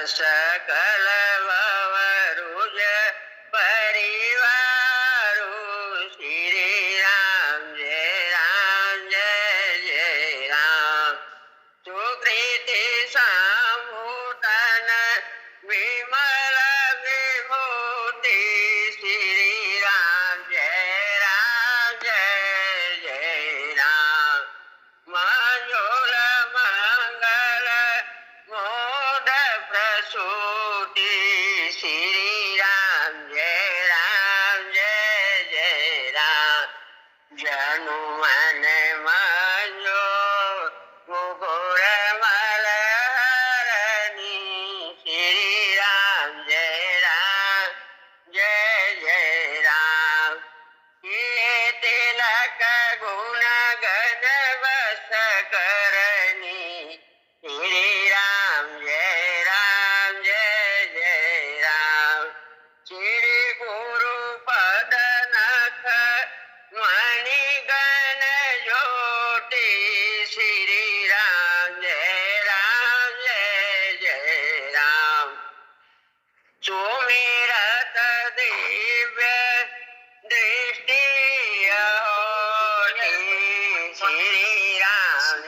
सकल वरुज परिवारु श्री राम जय जय राम सुकृति संभूतन विमल विभूति श्री राम जय राम मंजुल मंगल मोद प्रसूति श्री राम जय राम जनु मन मंजो मुकुर मलहरणी श्री राम जय राम ये तिलक गुण गण बस करनी श्री राम जय राम श्री गुरु पद नख मणि गण ज्योति श्री राम जय राम सुमिरत दिव्य दृष्टि होनी श्री राम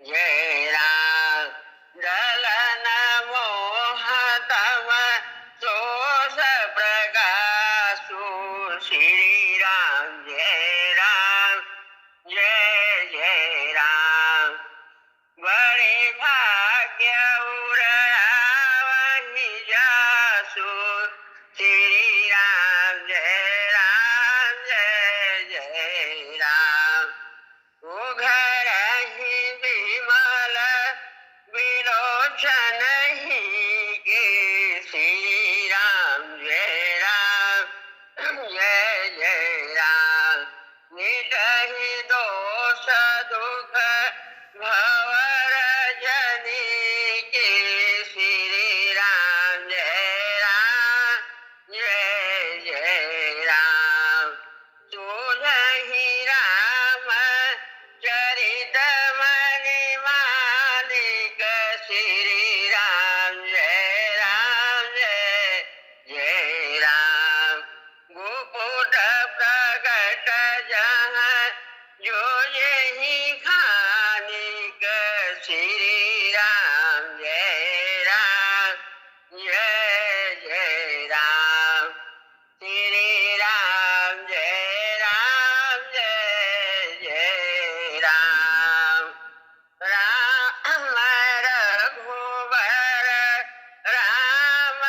जय राम दलन मोहतम सोस प्रकाशु श्री राम जय राम बड़े भाग्य उरावहि जासु श्री राम जय राम उघरहि विमल विलोचन ही के श्री राम जय राम निटहि दोष दुख भवर जनी के श्री राम जय राम तुझहि राम चरित मणि मालिक श्री राम जय राम गुपुट प्रकट जहाँ जो यही खानिक श्री राम जय राम श्री राम जय राम राम रघुवर राम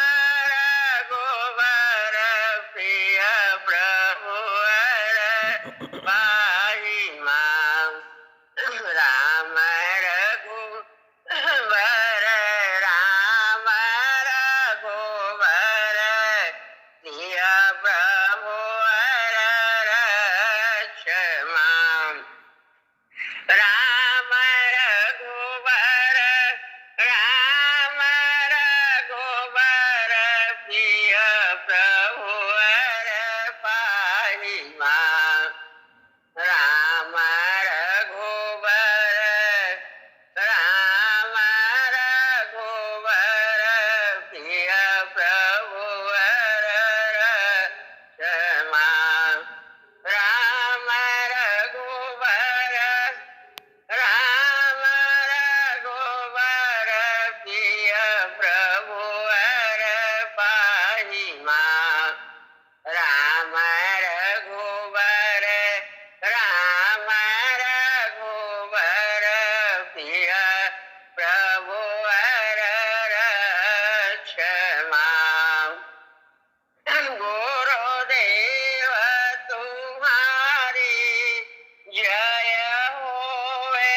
रघुवर प्रिय प्रभुवर पाहि मां राम रघुवर राम रघुवर प्रिय प्रभुवर रक्ष मां राम रघुवर राम रघुवर प्रिय प्रभुवर पाहि मां राम रघुवर राम रघुवर प्रिय प्रभुवर रक्ष मां राम रघुवर राम रघुवर प्रिय प्रभुवर पाहि मां राम रघुवर राम रघुवर प्रिय प्रभुवर रक्ष मां गुरुदेव तुम्हारी जय होवे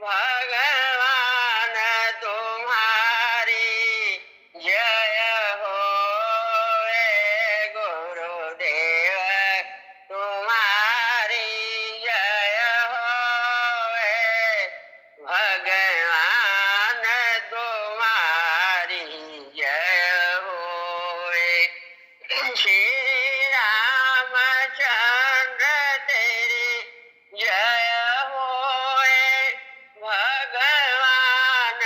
भगवान तुम्हारी जय होवे गुरुदेव तुम्हारी जय होवे भगवान तुम्हारी जय होवे श्री रामचंद्र तेरी जय होए भगवान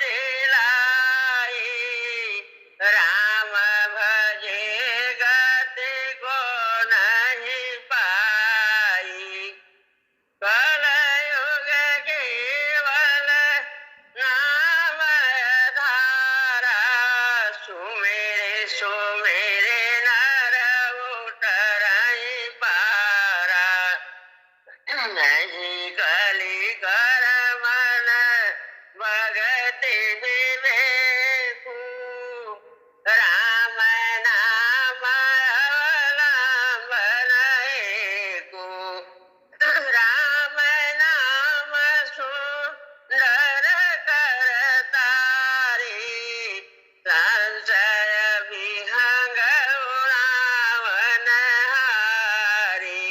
दिलाई राम भजे गति को नहीं पाई कलयुग केवल नाम धारा सुमेरे सुमेरे नर उतरई पारा नहीं कली कर मन भगति विवेकु राम नाम अवलंबन एकु राम नाम सुंदर कर तारी संशय विहंग उड़ावन हारी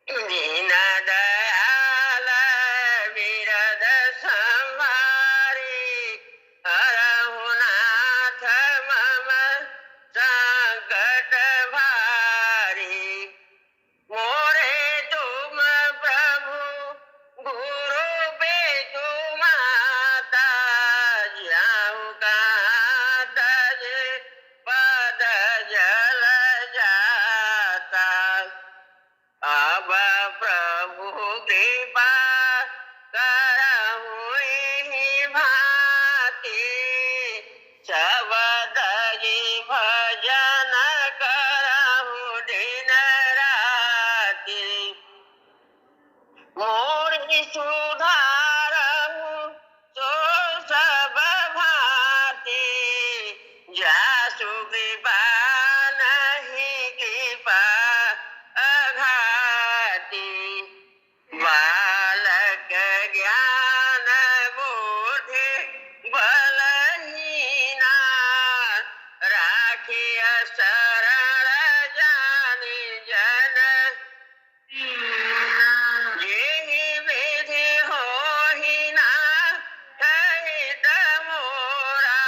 दीन दयाल विरद संहारी हरहु नाथ मम संकट भारी मोरे तुम प्रभु गुरु बेटु माता जाऊं कहाँ तज पद जल जाता अब प्रभु कृपा करहु ही भांति शबद जी भजन करहु दिन राति मोरि सुधारहु सो सब भांति जासु कृपा नहीं कृपा अघाती बालक ज्ञान बुद्धि बलहीना राखिय शरण जानि जन जेहि विधि होहि ना कहित मोरा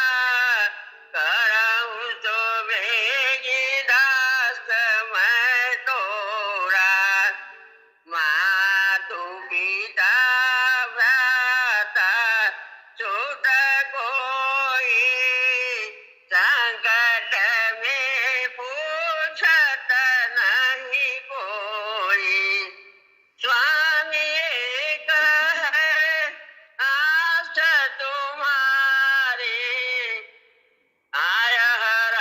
करहु तो बेगी दास मैं तोरा मातु पिता भ्राता छूट कोई संकट में पूछत नहीं कोई स्वामी एक है आस तुम्हारी आय हर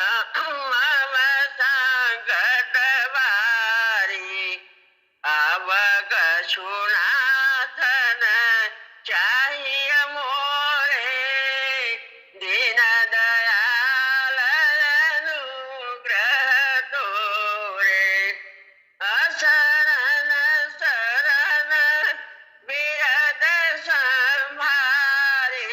मम संकट बारी अब कछुनाथन चाहिए मोरे दीन दयाल अनुग्रह तोरे शरण शरण बिरद संभारी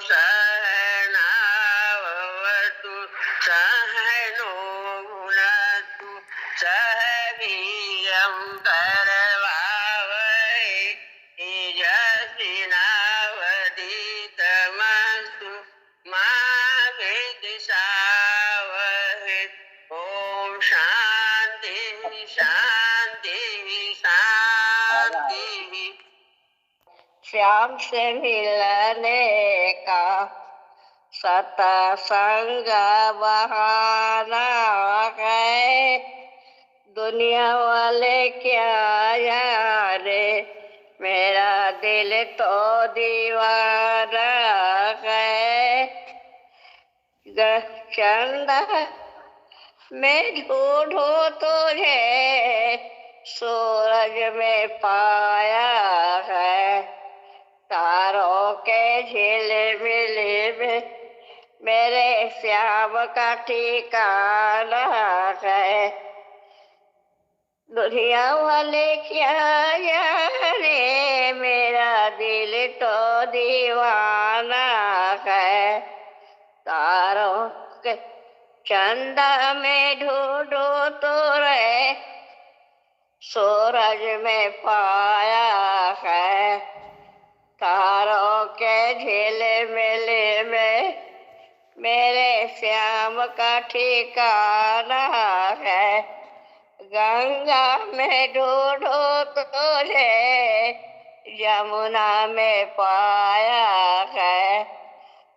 सहनावतु सहनो भुनक्तु सह वीर्यं करवावहै तेजस्विनावधीतमस्तु मा विद्विषावहै। ओम शांति शांति शांति। श्याम से मिलने का सत्संग बहाना है, दुनिया वाले क्या यारे, मेरा दिल तो दीवाना है। चंदा मैं ढूंढूं तुझे सूरज में पाया है, तारों के झिलमिल में मेरे श्याम का ठिकाना है। दुनिया वाले क्या जाने, मेरा दिल तो दीवाना है। तारों के चंदा में ढूंढो तो रे सूरज में पाया है, तारों के झिलमिल में मेरे श्याम का ठिकाना है। गंगा में ढूंढो तुझे यमुना में पाया है,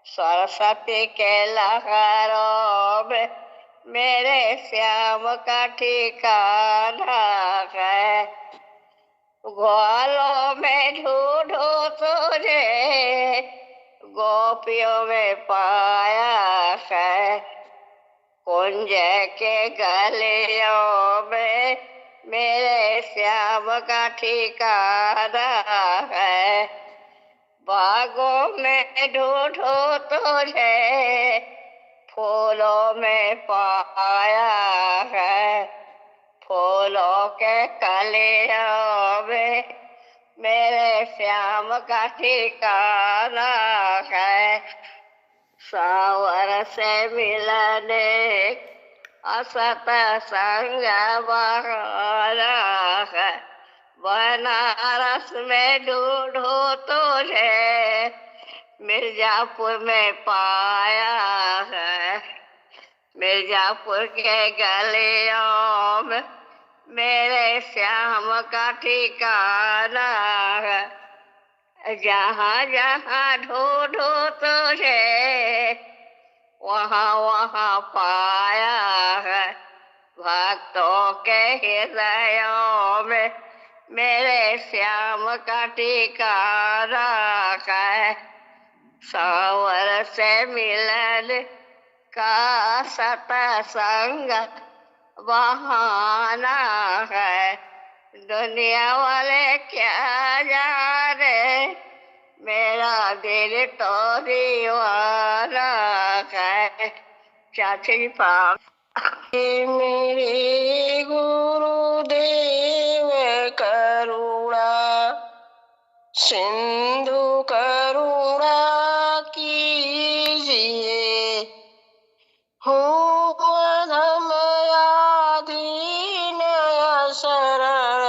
सरस्वती के लहरों में मेरे श्याम का ठिकाना है। ग्वालों में ढूंढो तुझे गोपियों में पाया है, कुंज के गलियों में मेरे श्याम का ठिकाना है। बागों में ढूंढो तुझे फूलों में पाया है, फूलों के कलियों में मेरे श्याम का ठिकाना है। सावर से मिलने सत्संग बहाना है, बनारस में ढूंढो तुझे मिर्जापुर में पाया है, मिर्जापुर के गलियों में मेरे श्याम का ठिकाना है। जहाँ जहाँ ढूंढो तुझे वहाँ वहाँ पाया है, भक्तों के हृदयों में मेरे श्याम का ठिकाना है। सावर से मिलन का सत्संग बहाना है, दुनिया वाले क्या जाने, मेरा दिल तो दीवाना है। चाची पाम मेरे गुरुदेव करुणा सिंधु करुणा कीजिए, हूँ अधमयाधीन शरण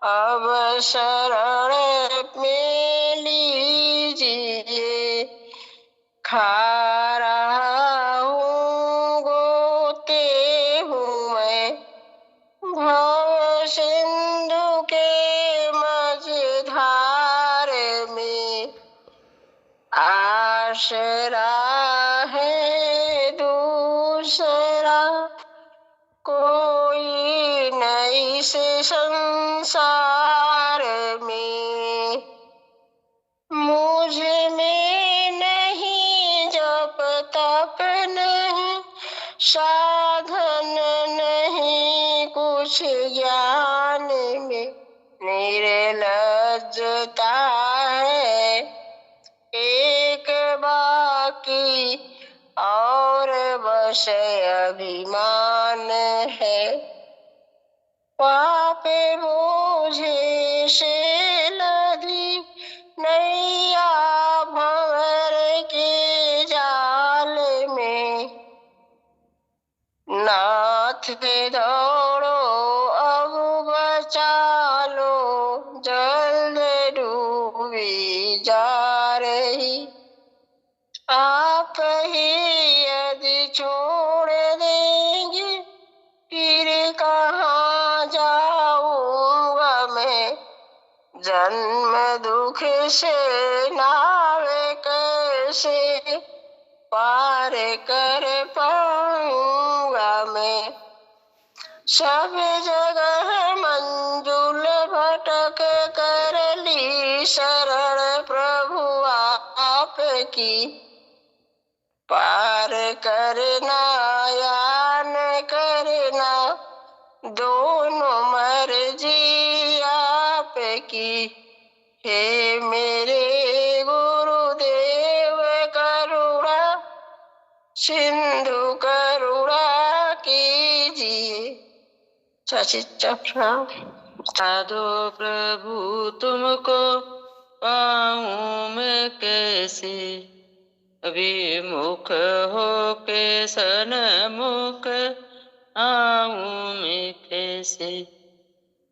अब शरण में लीजिए। खा रहा हूँ गोते हूँ मैं भव सिंधु के मझधार में, आसरा है दूसरा कोई नहीं से संसार में। मुझ में नहीं जप तप नहीं साधन नहीं कुछ ज्ञान में, निर्लज्जता है एक बाकी और बस अभिमान है। पाप बोझे से लदी नैया भंवर दौड़ो अब बचा लो, जल्द डूबी जा रही। आप ही यदि छोड़ देंगे फिर कहाँ जाऊंगा मैं, जन्म दुख से नावे कैसे पार कर पाऊंगा मैं। सब जगह मंजुल भटक कर ली शरण प्रभु आपकी, पार करना या न करना दोनों मर्जी आपकी। हे मेरे गुरुदेव करुणा सिंधु करुणा कीजिए। सचित प्रणाम। साधो प्रभु तुमको पाऊं मैं कैसे, विमुख हो के सन्मुख आऊं मैं कैसे।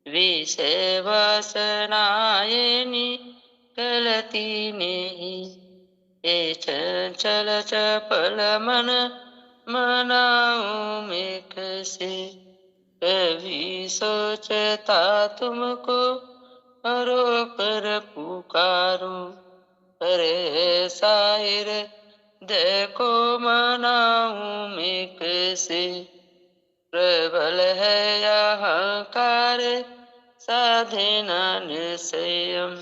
विषय वासनाएं निकलती नहीं, ये चंचल चपल मन मनाऊं मैं कैसे। कभी सोचता तुमको रो कर पुकारूं, अरे साहिर देखो मनाऊं मैं कैसे। प्रबल है अहंकार साधना निश्चयम,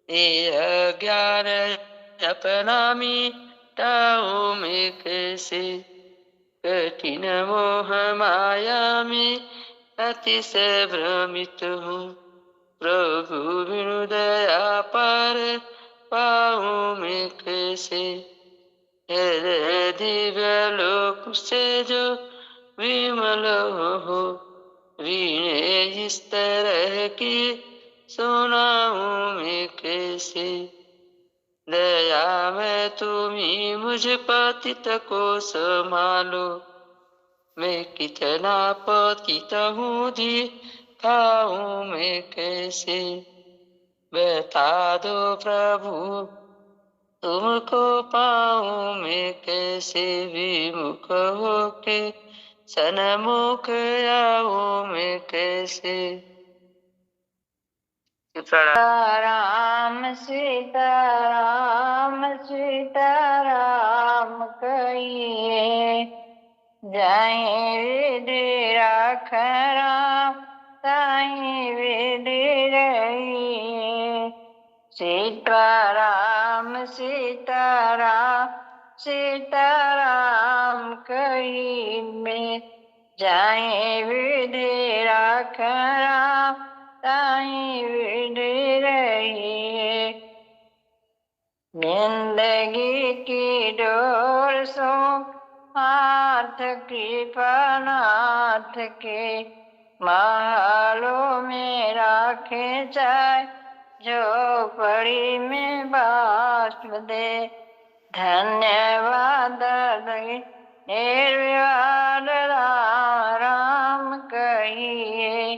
ये अज्ञान अपना मिटाऊं मैं कैसे। कठिन मोह माया में अतिशय भ्रमित हूँ, प्रभु बिनु दया पार पाऊं मैं कैसे। हृदय दिव्य लोक से जो विमल हो, वीणे इस तरह की सुनाऊं मैं कैसे। दया में तुम्ही मुझ पतित को संभालो, मैं कितना पतित हूँ दिखाऊं मैं कैसे। बता दो प्रभु तुमको पाऊं मैं कैसे, विमुख होके सन्मुख आऊं मैं कैसे। सीताराम सीताराम सीताराम कहिए, जाहि विधि राख राम ताहि विधि रहिए। सीताराम सीताराम सीताराम कहिए, जाहि विधि राख राम ताहि विधि रहिए। जिंदगी की डोर सो हाथ कृपानाथ के, महलों में राखे जाए झोपड़ी में बास दे। धन्यवाद निर्विवाद राम कहिए,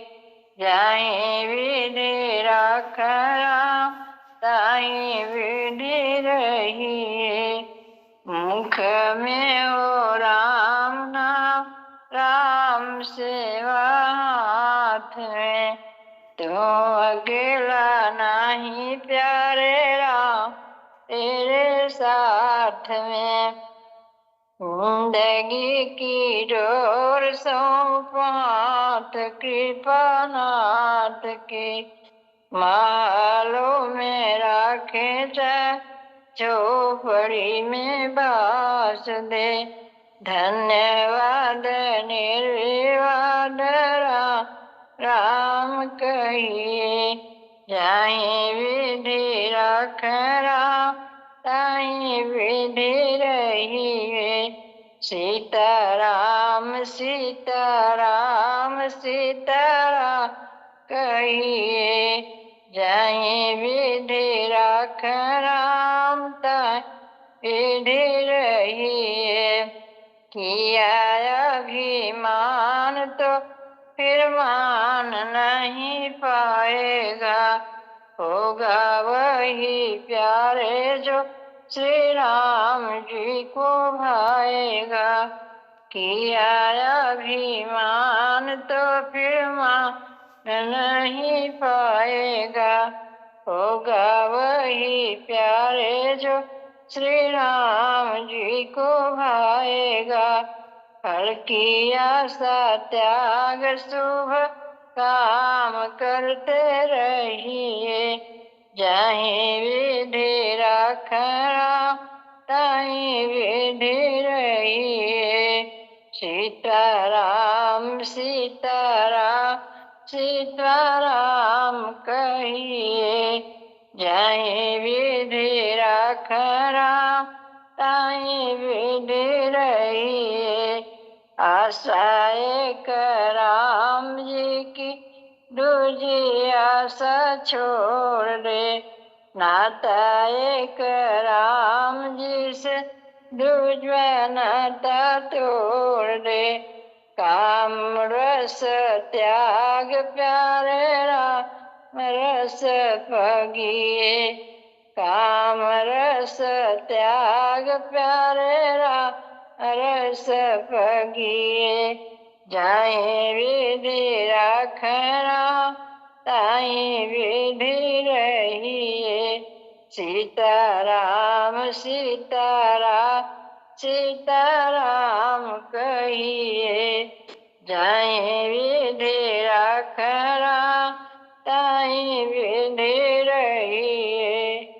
जाहि विधि राख राम ताहि विधि रहिए। मुख में हो राम नाम राम सेवा हाथ में, तू अकेला नहीं प्यारे राम तेरे साथ में। जिंदगी की डोर सौंप हाथ कृपानाथ के, महलों में राखे जाए झोपड़ी में बास दे। धन्यवाद निर्विवाद राम कहिए, जाहि विधि राख राम ताहि विधि रहिए। सीताराम सीताराम सीताराम कहिए, जाहि विधि राख राम ताहि विधि रहिए। किया अभिमान तो फिर मान नहीं पाएगा। होगा वही प्यारे जो श्री राम जी को भाएगा। किया अभिमान तो फिर मान नहीं पाएगा। होगा वही प्यारे जो श्री राम जी को भाएगा। फल की आशा त्याग शुभ काम करते रहिए। जाहि विधि राखना ताहि विधि रहिए। सीताराम सीताराम सीताराम कहिए। जाहि विधि राखना ताहि विधि रहिए। आशा एक राम जी की दूजी आशा छोड़ दे। नाता एक राम जी से दूजा नाता तोड़ दे। काम रस त्याग प्यारे राम रस पगिए। काम रस त्याग प्यारे राम रस पगिए। जाहि विधि राखना ताहि विधि रहिए। सीताराम सीताराम सीताराम कहिए। जाहि विधि राखना ताहि विधि रहिए।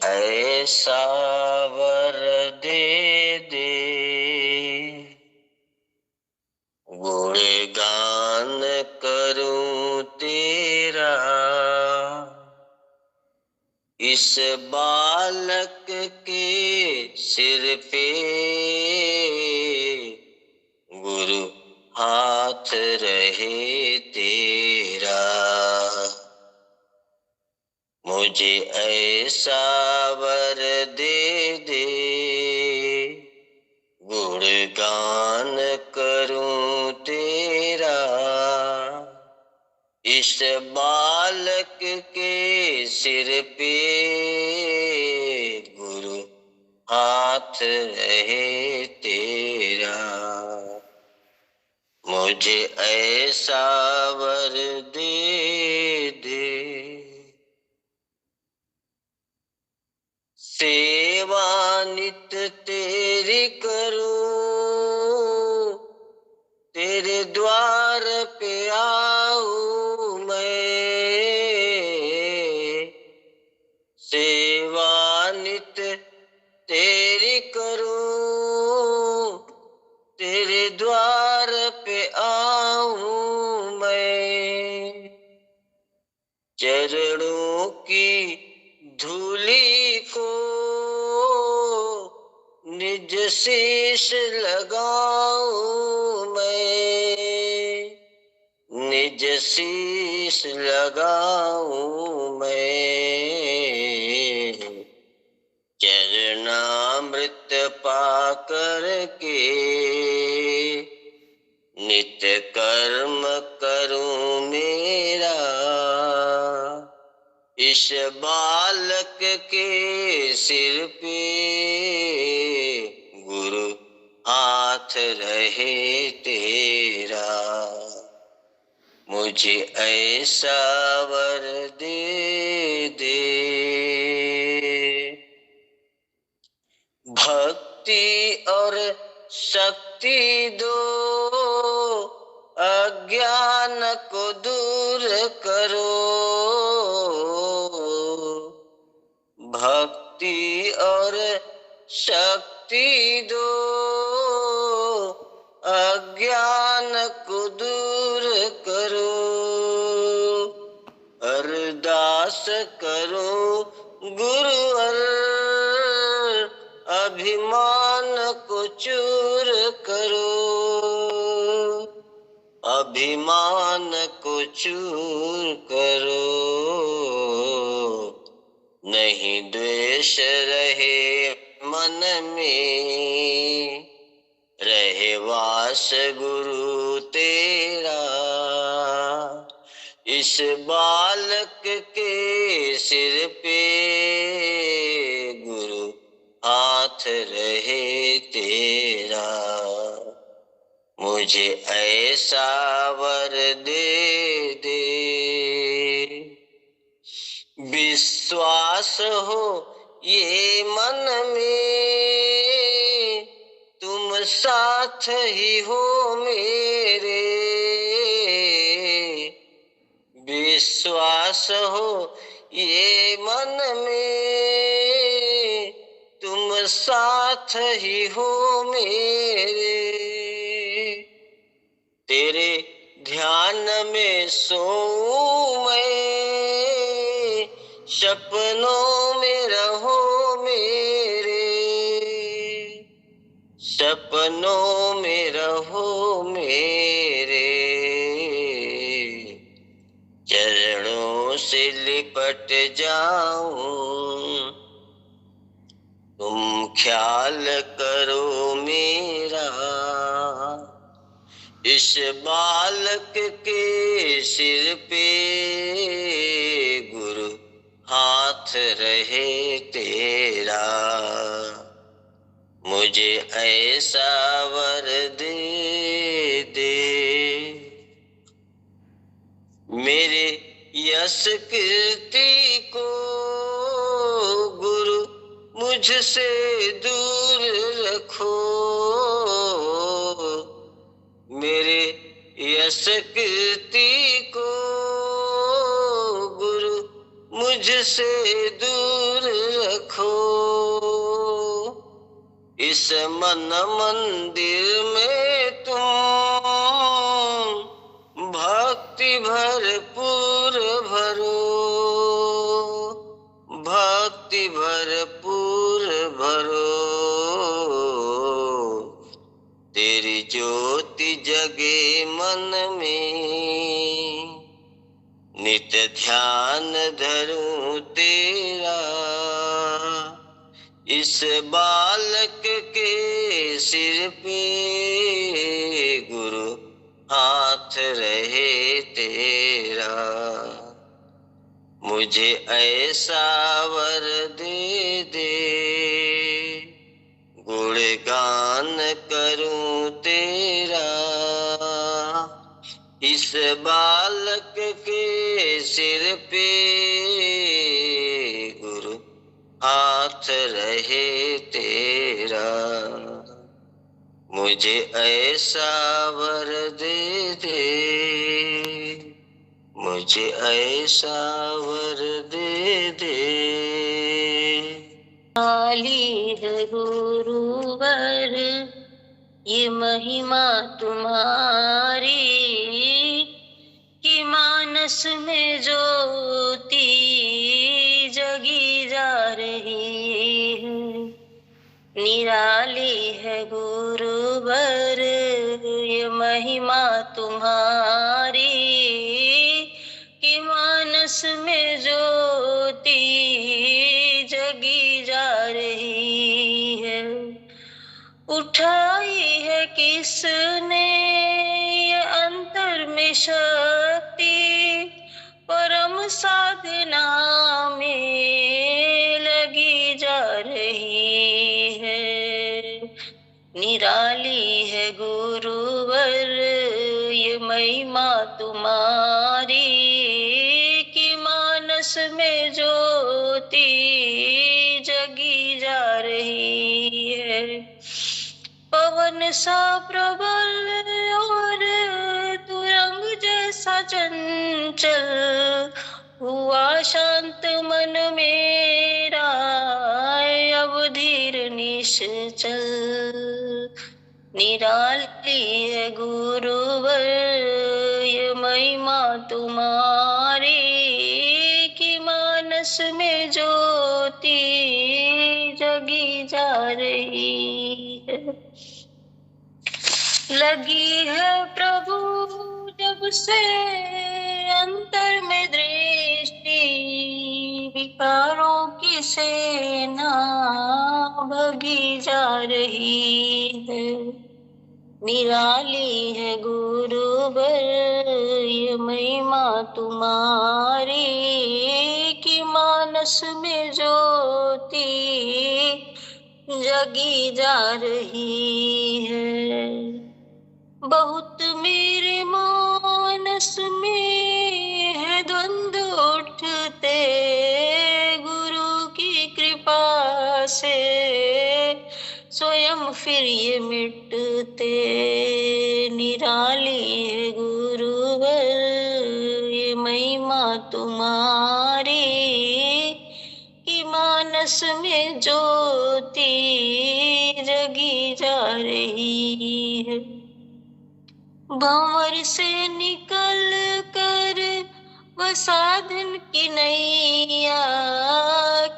ऐसा वर दे दे गुणगान करूं तेरा। इस बालक के सिर पे गुरु हाथ रहे तेरा। मुझे ऐसा वर दे दे गुणगान करूं तेरा। इस बालक के सिर पे गुरु हाथ रहे तेरा। मुझे ऐसा वर दे दे। सेवा नित तेरी करूं। तेरे द्वार पे आऊं मैं। सेवा नित तेरी करूं। तेरे द्वार पे आऊं मैं। चरणों की धूली को निज शीश लगाऊं मैं। निज शीश लगाऊं मैं। चरणामृत पाकर के नित्य कर्म करूं मेरा। इस बालक के सिर पे गुरु हाथ रहे तेरा। मुझे ऐसा वर दे दे। भक्ति और शक्ति दो। अज्ञान को दूर करो। भक्ति और शक्ति दो। अज्ञान को दूर करो। अरदास करो गुरुवर। अभिमान को चूर करो। अभिमान को चूर करो। नहीं द्वेष रहे मन में। रहे वास गुरु तेरा। इस बालक के सिर पे गुरु हाथ रहे तेरा। मुझे ऐसा वर दे दे, विश्वास हो ये मन में, तुम साथ ही हो मेरे। विश्वास हो ये मन में, तुम साथ ही हो मेरे। तेरे ध्यान में सोऊं मैं, सपनों में रहो मेरे। सपनों में रहो मेरे। चरणों से लिपट जाऊं, तुम ख्याल करो मेरा। इस बालक के सिर पे गुरु हाथ रहे तेरा। मुझे ऐसा वर दे दे, मेरे यश कीर्ति को गुरु मुझसे दूर रखो। मेरे यश कीर्ति को गुरु मुझसे दूर रखो। इस मन मंदिर में तुम भक्ति भरपूर भरो। भक्ति भरपूर भरो। तेरी ज्योति जगे मन में, नित ध्यान धरूं तेरा। इस बालक के सिर पे गुरु हाथ रहे तेरा। मुझे ऐसा वर दे दे, गुणगान करूं तेरा। इस बालक के सिर पे गुरु हाथ रहे तेरा। मुझे ऐसा वर दे दे, मुझे ऐसा वर दे दे। आली है गुरुवर ये महिमा तुम्हारी, कि मानस में ज्योति जगी जा रही है। निराली है गुरुवर ये महिमा तुम्हारी, कि मानस में ज्योति जगी जा रही है। उठाई है किसने ये अंतर में शक्ति, परम साधना में लगी जा रही है। निराली है गुरुवर ये महिमा तुम्हारी, कि मानस में ज्योति जगी जा रही है। पवन सा प्रबल और तुरंग जैसा चंचल, हुआ शांत मन मेरा अब धीर निश्चल। निराली है गुरुवर ये महिमा तुम्हारी, कि मानस में ज्योति जगी जा रही है। लगी है प्रभु जब से अंतर में दृष्टि, विकारों की सेना भगी जा रही है। निराली है गुरुवर ये महिमा तुम्हारी, कि मानस में ज्योति जगी जा रही है। बहुत मेरे मानस में है द्वंद्व उठते, गुरु की कृपा से स्वयं फिर ये मिटते। निराली है गुरुवर ये महिमा तुम्हारी, कि मानस में ज्योति जगी जा रही है। भंवर से निकल कर वह साधन की नैया,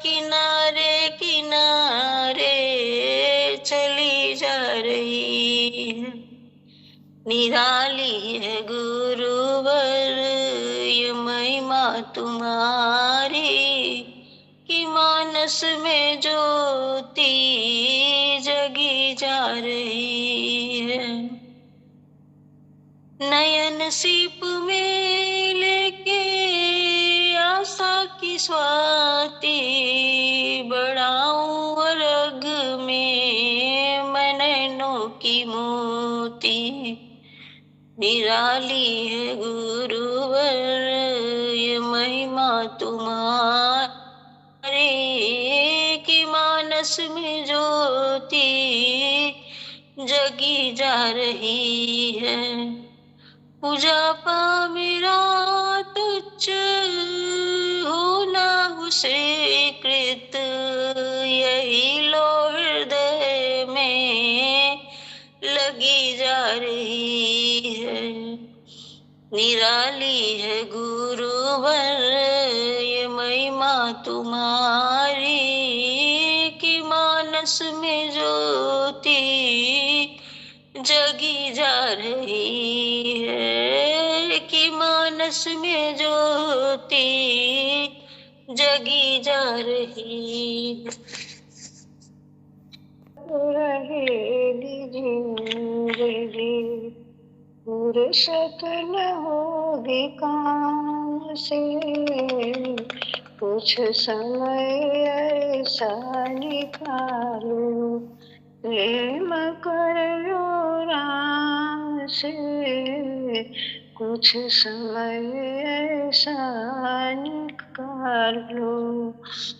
किनारे किनारे चली जा रही है। निराली है गुरुवर ये महिमा तुम्हारी, कि मानस में ज्योति जगी जा रही है। नयन सीप में लेके आशा की स्वाति, बढ़ाऊं अर्घ में मैं नैनों की मोती। निराली है गुरुवर ये महिमा तुम्हारी, कि मानस में ज्योति जगी जा रही है। पूजा पा मेरा तुच्छ होना उसे कृत, यही लो हृदय में लगी जा रही है। निराली है गुरुवर ये महिमा तुम्हारी, कि मानस में ज्योति जगी जा रही है, कि मानस में ज्योति जगी जा रही है। रहेगी जिंदगी फुर्सत न होगी काम से, कुछ समय ऐसा निकालो प्रेम कर लो राम से। कुछ समय ऐसा निकालो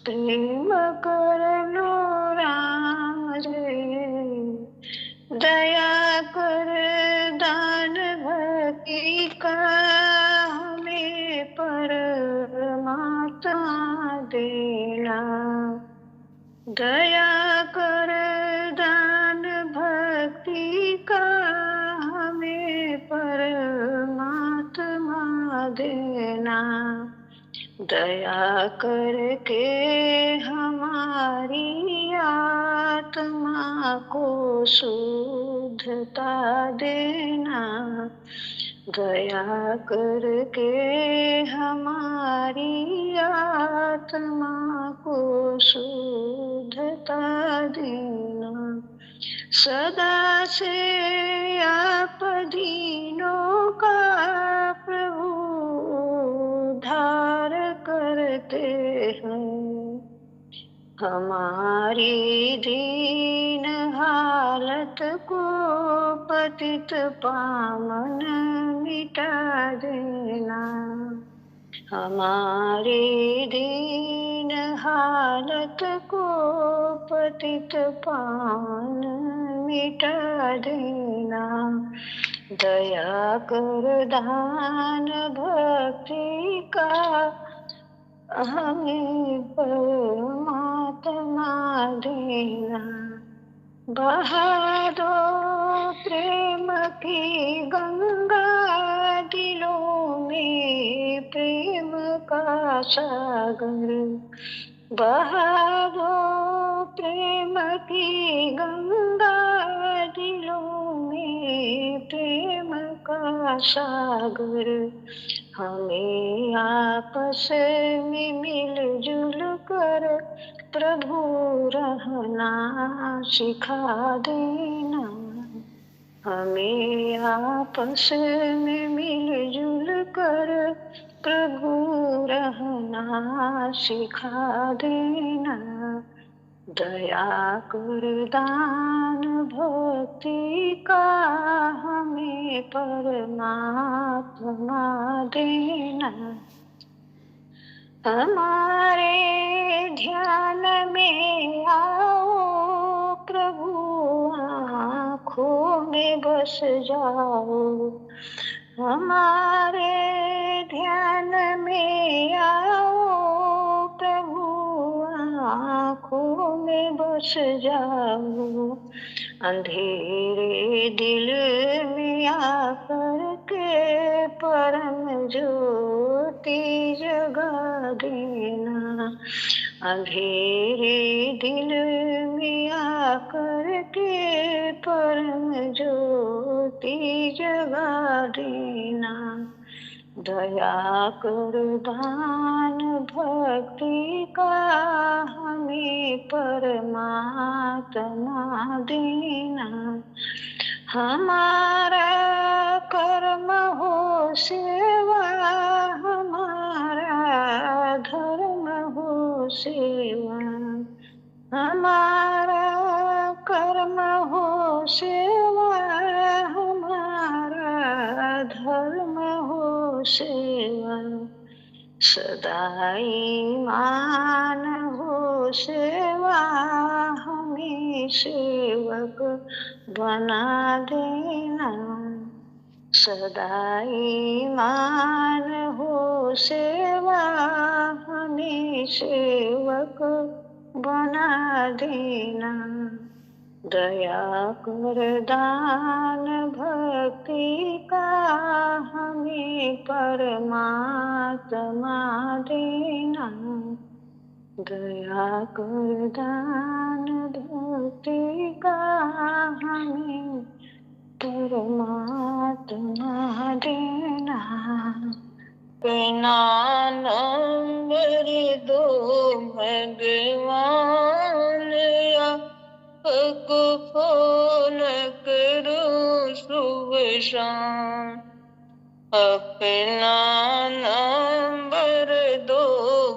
प्रेम कर लो राम से। दया कर दान भक्ति का हमें परमात्मा देना। दया कर दान भक्ति का हमें परमात्मा देना। दया करके हमारी आत्मा को शुद्धता देना। दया करके हमारी आत्मा को शुद्धता देना। सदा से आप दीनों का प्रभु उद्धार करते हैं। हमारी दीन हालत को पतित पावन मिटा देना। हमारी दीन हालत को पतित पावन मिटा देना। दया कर दान भक्ति का हमें परमात्मा देना। बहा दो प्रेम की गंगा दिलों में प्रेम का सागर। बहा दो प्रेम की गंगा दिलों में प्रेम का सागर। हमें आपस में मिलजुल कर प्रभु रहना सिखा देना। हमें आपस में मिलजुल कर प्रभु रहना सिखा देना। दया कर दान भक्ति का हमें परमात्मा देना। हमारे ध्यान में आओ प्रभु, आँखों में बस जाओ। हमारे ध्यान में आओ प्रभु, आँखों में बस जाओ। अंधेरे दिल में आकर के परम ज्योति जगा देना। अंधेरे दिल में आकर के परम ज्योति जगा देना। दया कर दान भक्ति का हमें परमात्मा देना। हमारा कर्म हो सेवा, हमारा धर्म हो सेवा। हमारा कर्म हो सेवा, हमारा धर्म हो सेवा। सदा ईमान हो सेवा, हमें सेवक बना देना। सदा ईमान हो सेवा, हमें सेवक बना देना। दया कर दान भक्ति का हमें परमात्मा देना। दया कर दान भक्ति का हमें परमात्मा देना। अपना नंबर दो भगवान, या को फोन करूं सुबह शाम। अपना नंबर दो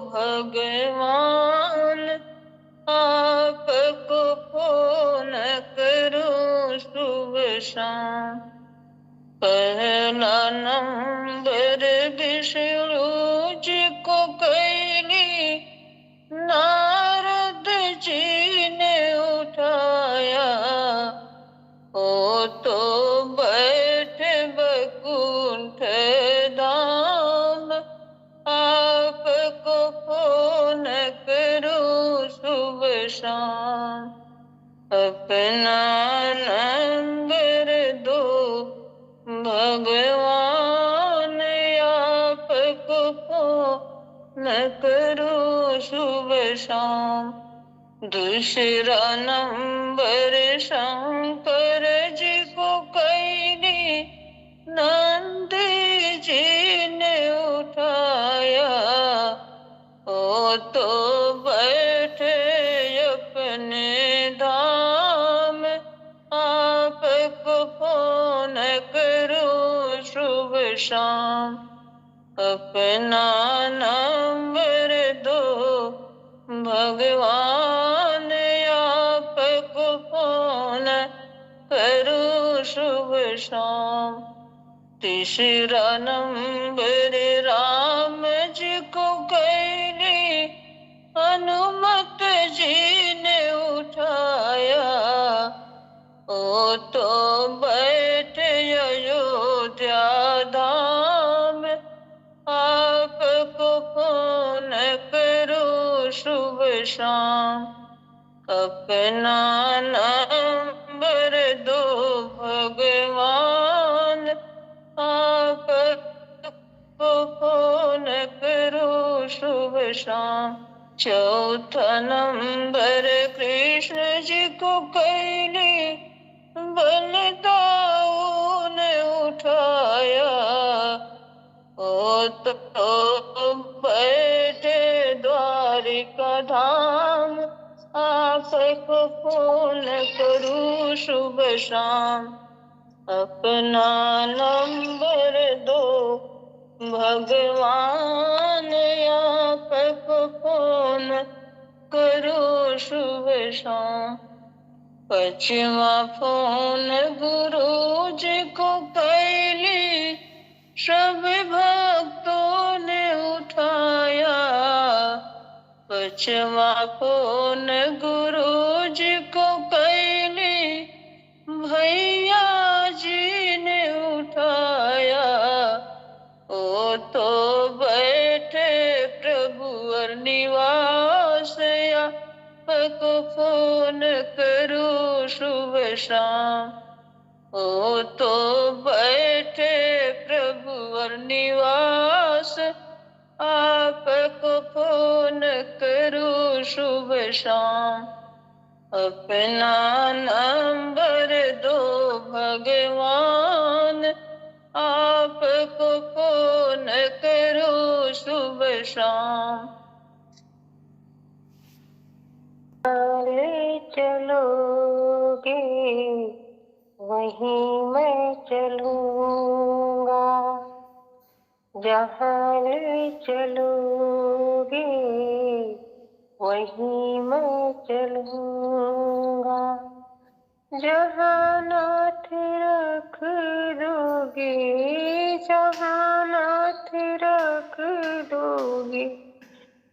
भगवान, आपको फोन करूं सुबह शाम। पहला नंबर विष्णु जी को कैली, नारद जी ने उठाया। ओ तो बैठे वैकुंठ धाम, आपको फोन करूं सुबह शाम। अपना नंबर दो भगवान, आपको फोन करूं सुबह शाम। दूसरा नंबर शंकर जी को कैली, नंद जी ने उठाया। ओ तो बैठे अपने धाम, आपको फोन करूं सुबह शाम। अपना नंबर दो भगवान, आपको फोन करूं सुबह शाम। तीसरा नंबर राम जी को कैली, हनुमत जी ने उठाया। ओ तो बैठे अयोध्या धाम, आपको फोन करूं सुबह शाम। अपना नंबर दो भगवान, आपको फोन करूं सुबह शाम। चौथा नंबर कृष्ण जी को कैली, बलदाऊ ने उठाया। ओ तो बैठे द्वारिका धाम, आपको फोन करूं सुबह शाम। अपना नंबर दो भगवान, आपको फोन करो शुभ शाम। पचवा फोन गुरु जी को कैली, सब भक्तों ने उठाया। पचवा फोन गुरु जी को कैली, भैया जी ने उठाया। ओ तो बैठे प्रभु और निवास, आपको फोन करो शुभ शाम। ओ तो बैठे प्रभु और निवास, आपको फोन करो शुभ शाम। अपना नंबर दो भगवान, आपको फोन करो शुभ शाम। ले चलोगे वहीं मैं चलूंगा, जहाँ ले चलोगे वहीं मैं चलूंगा। जहाँ नाथ रख दोगे, जहाँ नाथ रख दोगे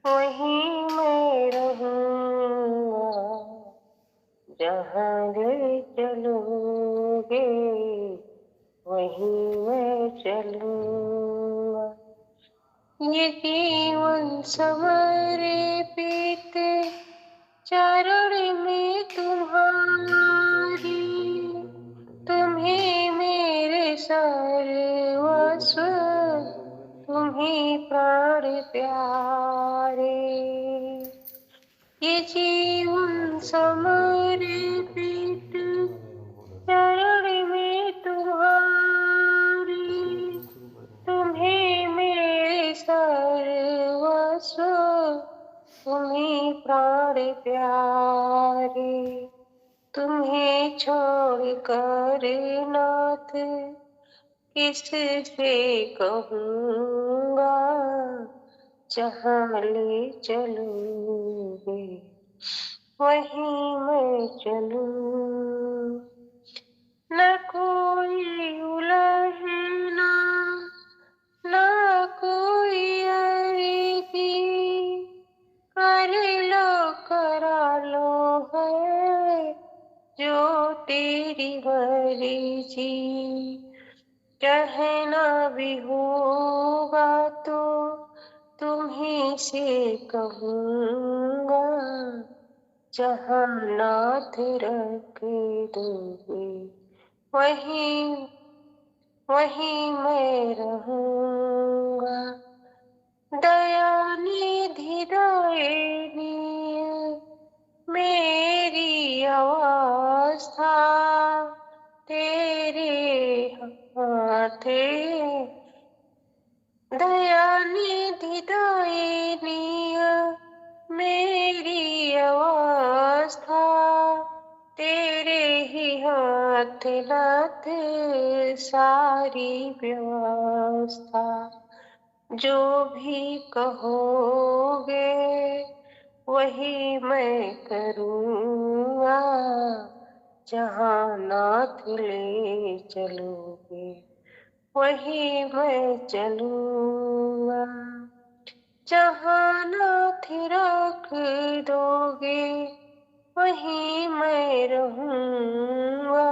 वहीं मैं रहूंगा। जहाँ ले चलोगे वहीं मैं चलूंगा। ये जीवन समरे पीते चरण में तुम्हारी, तुम्ही मेरे सर्वस्व, तुम्ही प्राण प्यारे। ये जीवन समर्पित चरण में तुम्हारी, तुम्ही मेरे सर्वस्व, तुम्ही प्राण प्यारे। तुम्हें छोड़ कर नाथ किससे कहूँगा, जहाँ ले चलोगे वहीं मैं चलूँ। न कोई उलझना, न कोई अड़िगी, कर लो करा लो है जो तेरी मर्जी। कहना भी होगा तो तुम्ही से कहूँगा, जहाँ नाथ रख दोगे वहीं मैं रहूँगा। दया निधि दायिनी मेरी अवस्था तेरे हाथे। दया निधि दायिनी मेरी अवस्था तेरे ही हाथ नाथ सारी व्यवस्था। जो भी कहोगे वही मैं करूँगा, जहाँ नाथ ले चलोगे वही मैं चलूँगा। जहाँ नाथ रख दोगे वहीं मैं रहूँगा।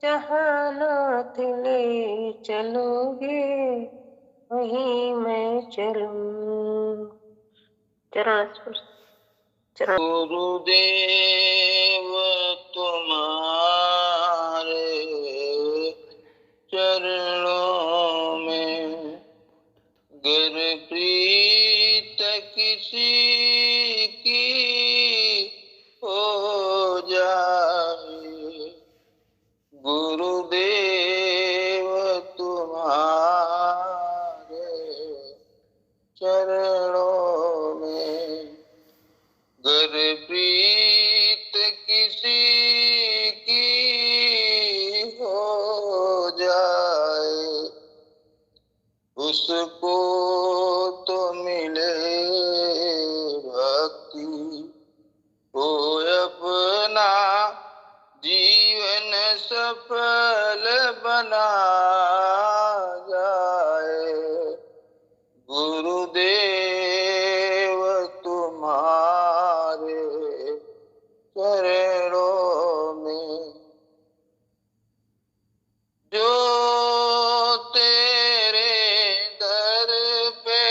जहाँ नाथ ले चलोगे वहीं मैं चलूँ। चरण गुरुदेव तुम्हारे चरणों में गर प्रीत किसी की हो जाए। गुरुदेव तुम्हारे चरणों में गर प्रीत उसको तो मिले भक्ति, हो अपना जीवन सफल बना जाए। गुरुदेव तुम्हारे चरणों में जो तेरे दर पे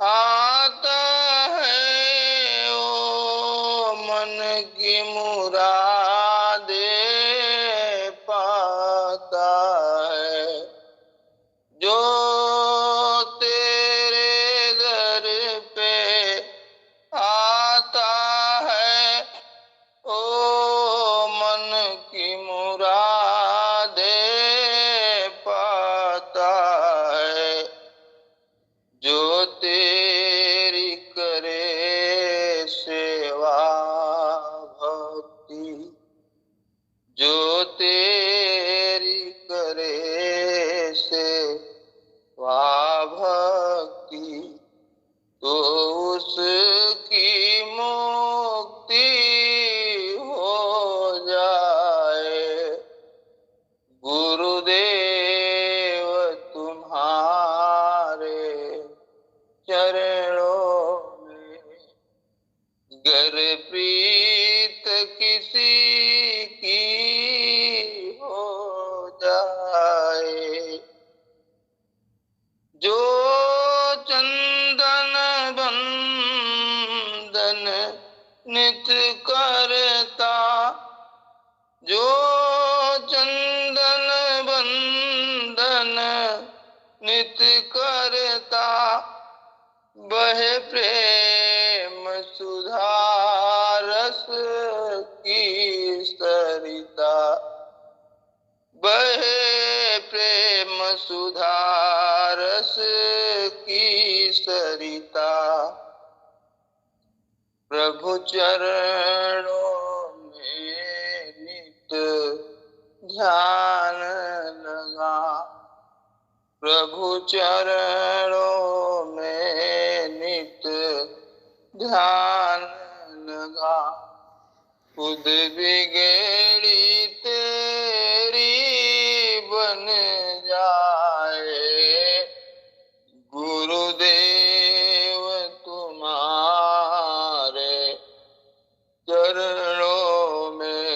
आता है, ओ मन की मुरादे पाता है। जो तेरे दर पे आता है, ओ मन की मुरादे पाता है। जो तेरी करे सेवा भक्ति, जो तेरी करे सेवा भक्ति, तो उसकी मुक्ति हो जाए। गुरुदेव तुम्हारे चरणों में गर प्रीत किसी की हो जाए। जो चंदन बंदन नित करता, जो चंदन बंदन नित करता, बहे प्रेम सुधा रस की सरिता, बहे प्रेम सुधा रस की सरिता। प्रभु चरणों में नित ध्यान लगा, प्रभु चरणों में नित ध्यान लगा। खुद बिगड़ी तेरी बन जाए। गुरुदेव तुम्हारे चरणों में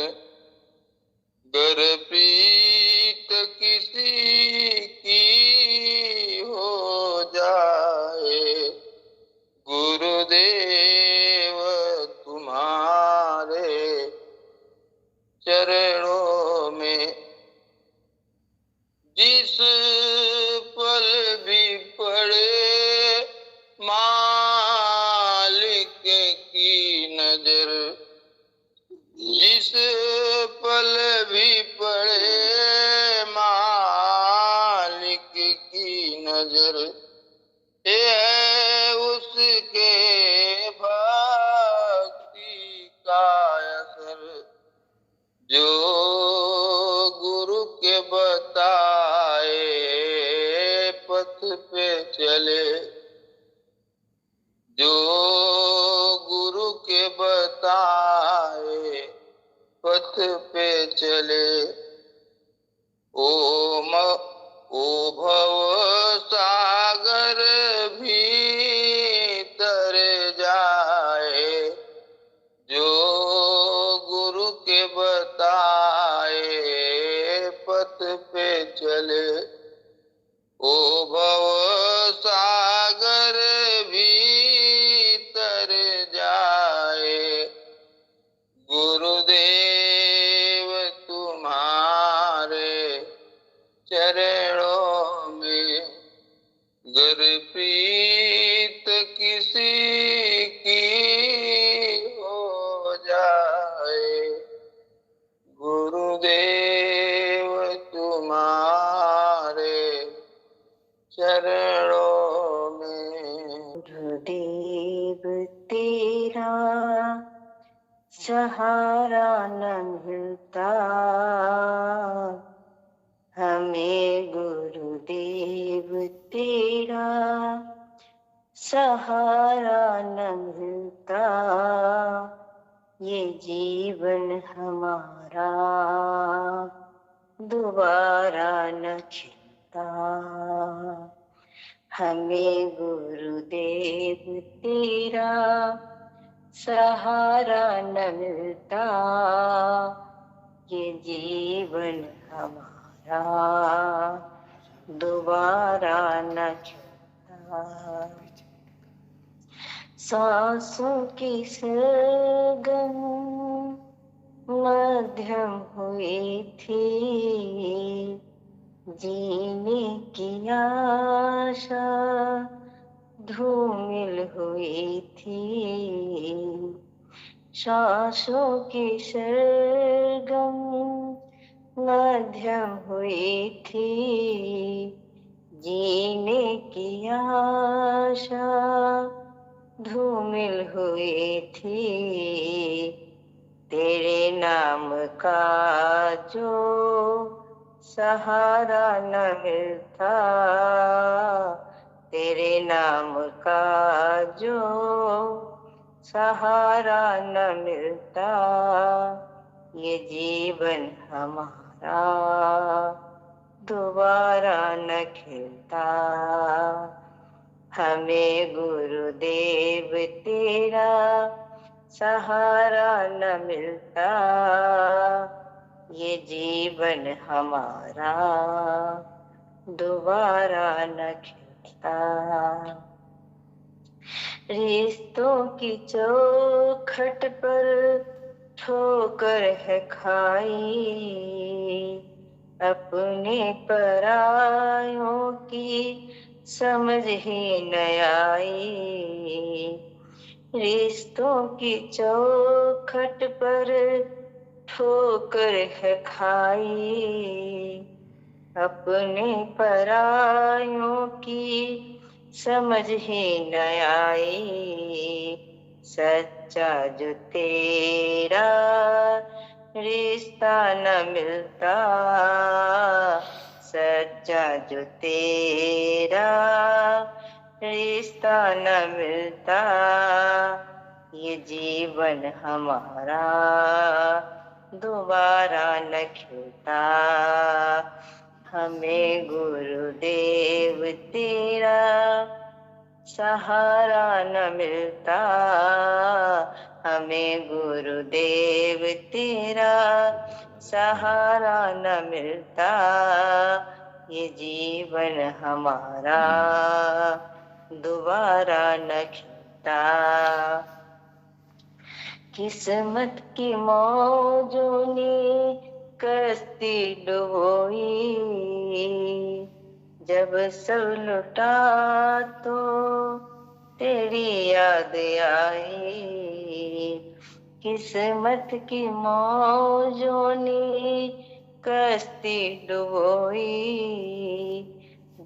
गर प्रीत किसी की हो जाए। गुरुदेव तुम्हारे चरणों में जिस पल भी पड़े मालिक की नजर, जिस पल भी पड़े मालिक की नजर, ये है उसके भक्ति का असर। जो गुरु के बताए पथ पे चले, जो गुरु के बताए पथ पे चले, ओ भव सागर भी तर जाए। जो गुरु के बताए पथ पे चले, ओ भव सागर भी तर जाए। गुरुदेव तुम्हारे चरणों में गर प्रीत किसी की हो जाए। गुरुदेव तुम्हारे चरणों में। गुरुदेव तेरा सहारा न मिलता, हमें गुरुदेव सहारा न मिलता, ये जीवन हमारा दोबारा न खिलता। हमें गुरुदेव तेरा सहारा न मिलता, ये जीवन हमारा दोबारा न खिलता। सांसों की सरगम मध्यम हुई थी, जीने की आशा धूमिल हुई थी। सांसों की सरगम मध्यम हुई थी, जीने की आशा धूमिल हुई थी। तेरे नाम का जो सहारा न मिलता, तेरे नाम का जो सहारा न मिलता, ये जीवन हमारा दोबारा न खिलता। हमें गुरुदेव तेरा सहारा न मिलता, ये जीवन हमारा दोबारा न खिलता। रिश्तों की चौखट पर ठोकर है खाई, अपने परायों की समझ ही न आई। रिश्तों की चौखट पर ठोकर है खाई, अपने परायों की समझ ही न आई। सच्चा जो तेरा रिश्ता न मिलता, सच्चा जो तेरा रिश्ता न मिलता, ये जीवन हमारा दोबारा न खिलता। हमें गुरुदेव तेरा सहारा न मिलता, हमें गुरुदेव तेरा सहारा न मिलता, ये जीवन हमारा दोबारा न खिलता। किस्मत की मौजों ने कश्ती डुबोई, जब सब लुटा तो तेरी याद आई। किस्मत की मौजों ने कश्ती डुबोई,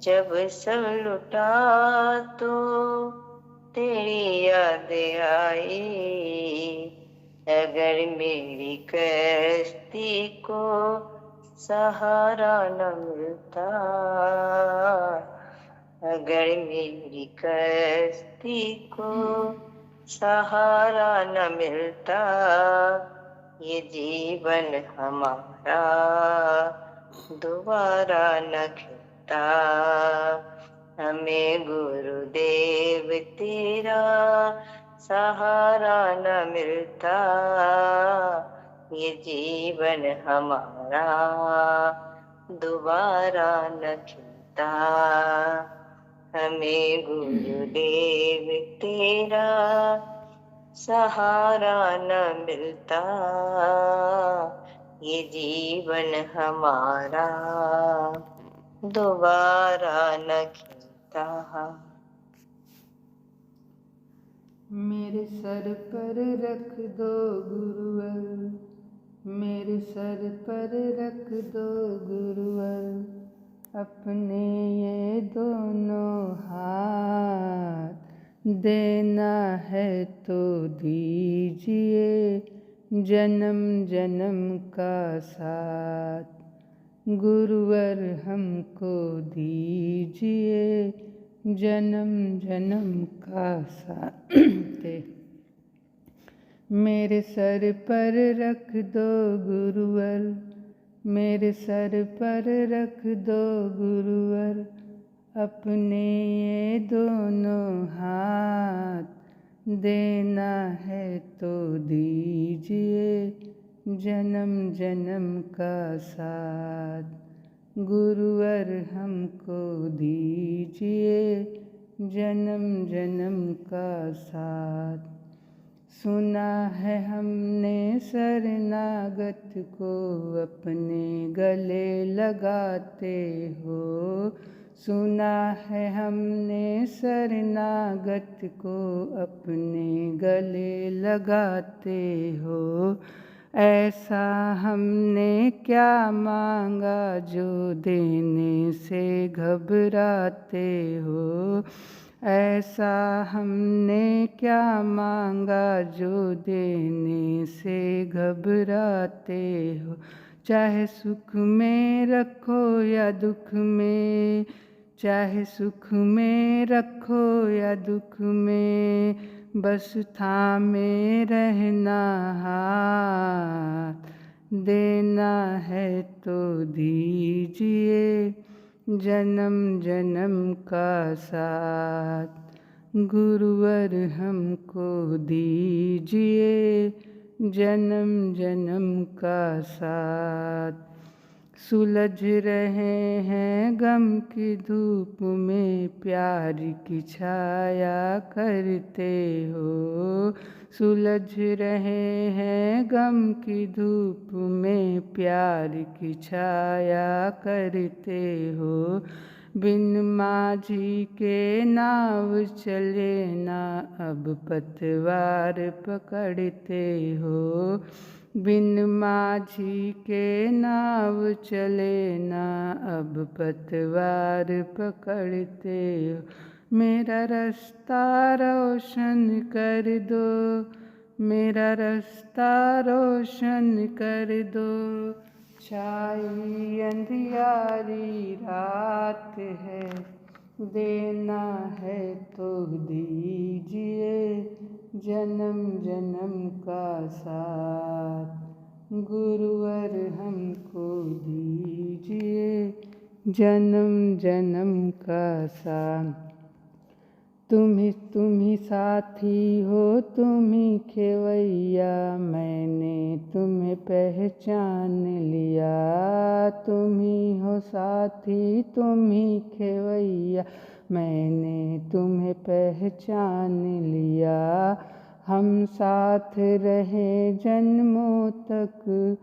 जब सब लुटा तो तेरी याद आई। अगर मेरी कश्ती को सहारा न मिलता, अगर मेरी कश्ती को सहारा न मिलता, ये जीवन हमारा दोबारा न खिलता। हमें गुरुदेव तेरा सहारा न मिलता, ये जीवन हमारा दोबारा न खिलता। हमें गुरुदेव तेरा सहारा न मिलता, ये जीवन हमारा दोबारा न खिलता। मेरे सर पर रख दो गुरुवर, मेरे सर पर रख दो गुरुवर, अपने ये दोनों हाथ, देना है तो दीजिए जन्म जन्म का साथ। गुरुवर हमको दीजिए जन्म जन्म का साथ दे। मेरे सर पर रख दो गुरुवर, मेरे सर पर रख दो गुरुवर, अपने ये दोनों हाथ, देना है तो दीजिए जन्म जन्म का साथ। गुरुवर हमको दीजिए जन्म जन्म का साथ। सुना है हमने शरणागत को अपने गले लगाते हो, सुना है हमने शरणागत को अपने गले लगाते हो। ऐसा हमने क्या मांगा जो देने से घबराते हो, ऐसा हमने क्या मांगा जो देने से घबराते हो। चाहे सुख में रखो या दुख में, चाहे सुख में रखो या दुख में, बस थामे रहना हाथ, देना है तो दीजिए जन्म जन्म का साथ। गुरुवर हमको दीजिए जन्म जन्म का साथ। सुलझ रहे हैं गम की धूप में, प्यार की छाया करते हो, सुलझ रहे हैं गम की धूप में, प्यार की छाया करते हो। बिन माझी के नाव चले ना अब पतवार पकड़ते हो, बिन माझी के नाव चले ना अब पतवार पकड़ते हो। मेरा रास्ता रोशन कर दो, मेरा रास्ता रोशन कर दो, छाई अंधियारी रात है, देना है तो दीजिए जन्म जन्म का साथ। गुरुवर हमको दीजिए जन्म जन्म का साथ। तुम ही साथी हो, तुम ही खेवैया, मैंने तुम्हें पहचान लिया। तुम ही हो साथी, तुम ही खेवैया, मैंने तुम्हें पहचान लिया। हम साथ रहे जन्मों तक,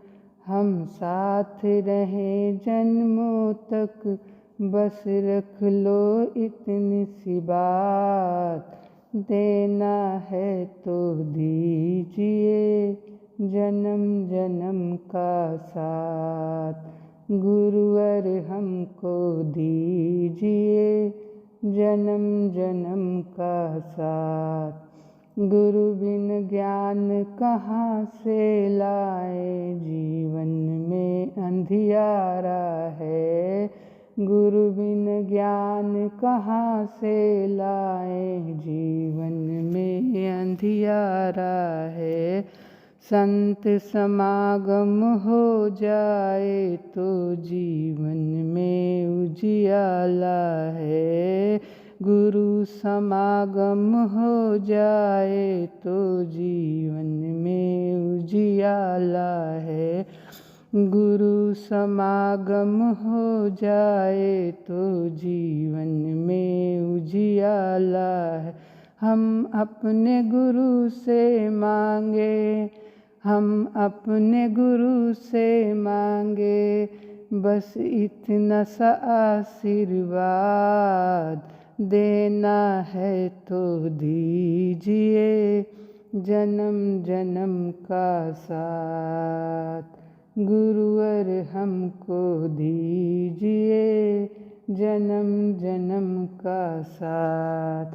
हम साथ रहे जन्मों तक, बस रख लो इतनी सी बात, देना है तो दीजिए जन्म जन्म का साथ। गुरुवर हमको दीजिए जन्म जन्म का साथ। गुरु बिन ज्ञान कहाँ से लाए, जीवन में अंधियारा है। गुरु बिन ज्ञान कहाँ से लाए, जीवन में अंधियारा है। संत समागम हो जाए तो जीवन में उजियाला है। गुरु समागम हो जाए तो जीवन में उजियाला है। गुरु समागम हो जाए तो जीवन में उजियाला है। हम अपने गुरु से मांगे, हम अपने गुरु से मांगे, बस इतना सा आशीर्वाद, देना है तो दीजिए जन्म जन्म का साथ। गुरुवर हमको दीजिए जन्म जन्म का साथ।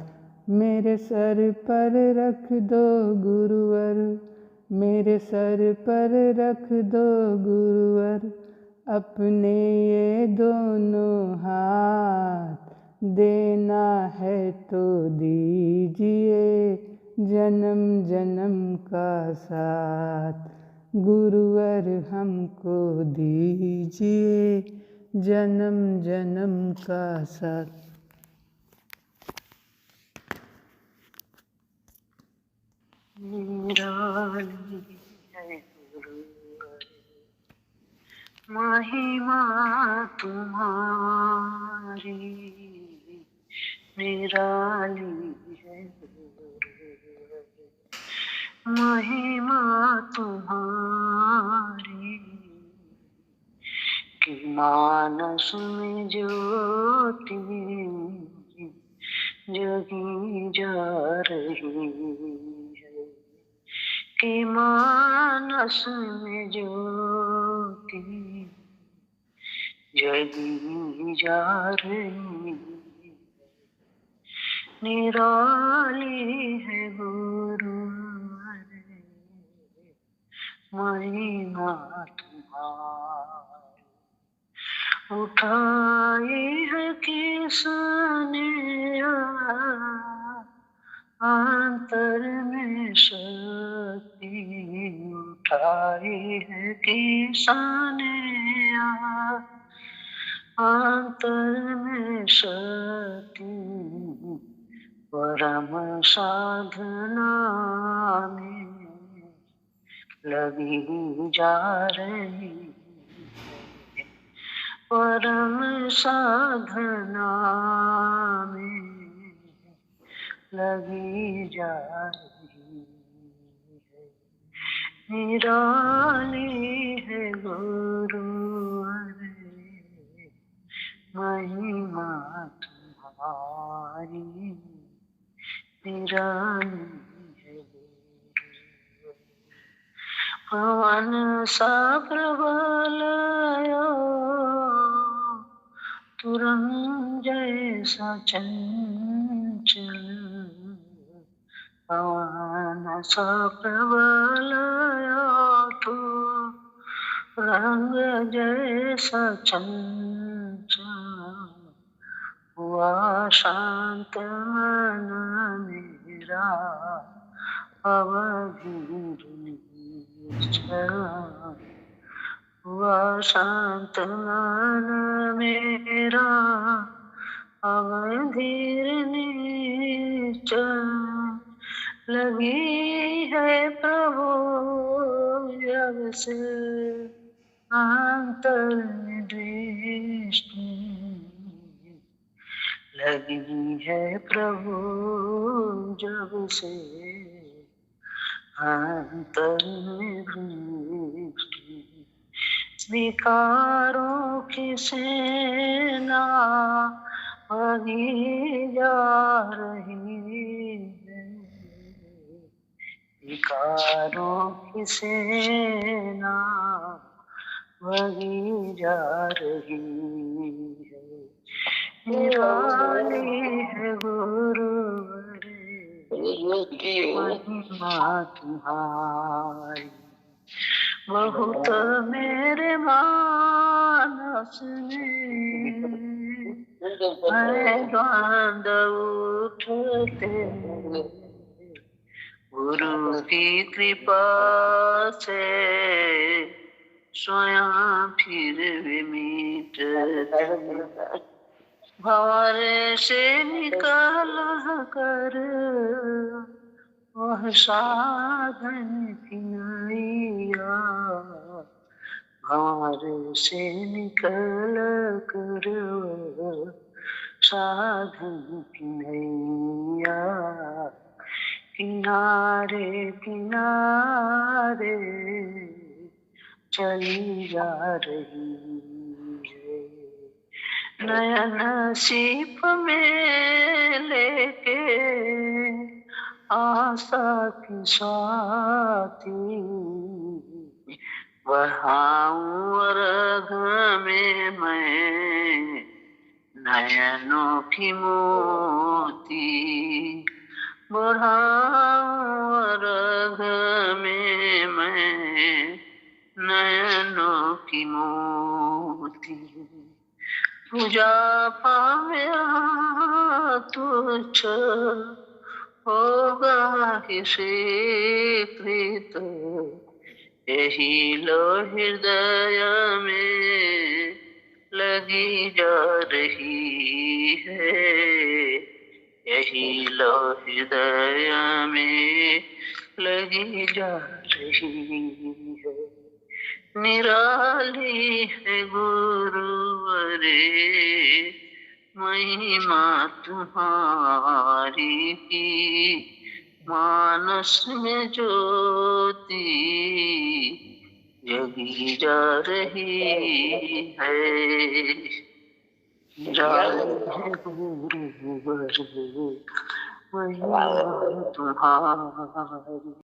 मेरे सर पर रख दो गुरुवर, मेरे सर पर रख दो गुरुवर, अपने ये दोनों हाथ, देना है तो दीजिए जन्म जन्म का साथ। गुरुवर हमको दीजिए जन्म जन्म का साथ। निराली है गुरुवर, महिमा तुम्हारी निराली है गुरुवर, महिमा तुम्हारी कि मानस में ज्योति जगी जा रही है, कि मानस में ज्योति जगी जा रही है। निराली है गुरुवर, महिमा तुम्हारी उठाई है किसने अंतर में शक्ति, उठाई है किसने अंतर में शक्ति। परम साधना में लगी जा रही है, परम साधना में लगी जा रही है। निराली है गुरुवर, महिमा तुम्हारी निराली है गुरुवर। पवन सा प्रबल तुरंग जैसा चंचल, पवन सा प्रबल तुरंग जैसा चंचल, हुआ शांत मन मेरा अवधूत निश्चल, हुआ शांत मन मेरा अवधीर निश्चल। लगी है प्रभु जब से अंतर में दृष्टि, लगी है प्रभु जब से अंतर में दृष्टि। विकारों की सेना भागी जा रही है, विकारों की सेना भागी जा रही है। निराली है गुरुवर, महिमा तुम्हारी बहुत मेरे मानस में है द्वंद उठते, गुरु की कृपा से स्वयं फिर भी मिटते। भंवर से निकल कर वह साधन की नैया, भंवर से निकल कर वह साधन की नैया, किनारे किनारे चली जा रही है। नयन सीप में लेके आशा की स्वाति, बढ़ाऊं अर्घ में मैं नयनों की मोती, बढ़ाऊं अर्घ में मैं नयनों की मोती। तुझा पाया तुच्छ होगा किसे प्रीत, यही लो हृदय में लगी जा रही है, यही लो हृदय में लगी जा रही है। निराली है गुरुवरे महिमा तुम्हारी की, मानस में ज्योति जगी जा रही है। निराली है गुरुवरे महिमा तुम्हारी।